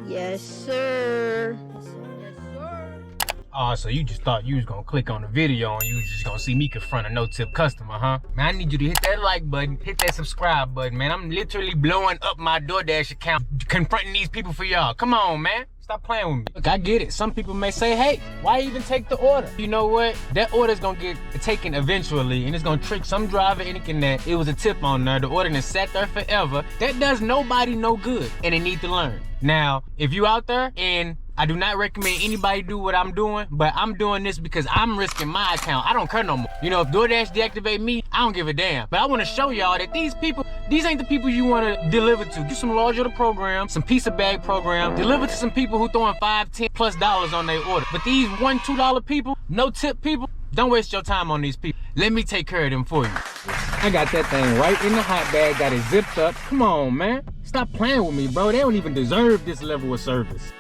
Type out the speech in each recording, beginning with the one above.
Yes, sir. Oh, so you just thought you was gonna click on the video and you was just gonna see me confront a no-tip customer, huh? Man, I need you to hit that like button, hit that subscribe button, man. I'm literally blowing up my DoorDash account, confronting these people for y'all. Come on, man. Stop playing with me. Look, I get it. Some people may say, hey, why even take the order? You know what? That order's gonna get taken eventually, and it's gonna trick some driver thinking that it was a tip on there. The order done sat there forever. That does nobody no good, and they need to learn. Now, if you out there, and I do not recommend anybody do what I'm doing, but I'm doing this because I'm risking my account. I don't care no more. You know, if DoorDash deactivate me, I don't give a damn. But I want to show y'all that these people, these ain't the people you want to deliver to. Do some large order program, some piece of bag program, deliver to some people who throwing $5, $10+ on their order. But these $1, $2 people, no tip people, don't waste your time on these people. Let me take care of them for you. I got that thing right in the hot bag, got it zipped up. Come on, man. Stop playing with me, bro. They don't even deserve this level of service.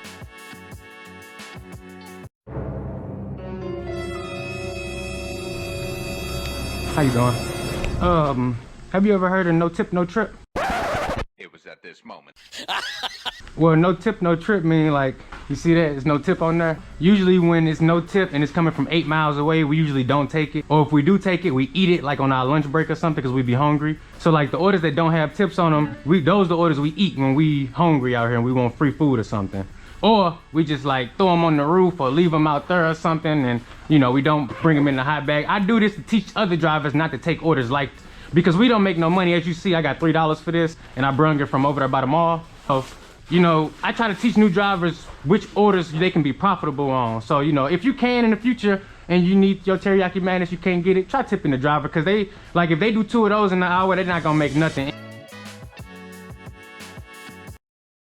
How you doing? Have you ever heard of no tip, no trip? It was at this moment. Well, no tip, no trip mean like, you see that? There's no tip on there. Usually when it's no tip and it's coming from 8 miles away, we usually don't take it. Or if we do take it, we eat it like on our lunch break or something because we be hungry. So like the orders that don't have tips on them, those are the orders we eat when we hungry out here and we want free food or something. Or we just like throw them on the roof or leave them out there or something, and you know, we don't bring them in the hot bag. I do this to teach other drivers not to take orders like, because we don't make no money. As you see, I got $3 for this and I brung it from over there by the mall. So, you know, I try to teach new drivers which orders they can be profitable on. So, you know, if you can in the future and you need your teriyaki madness, you can't get it, try tipping the driver, because they, like if they do 2 of those in an hour, they're not gonna make nothing.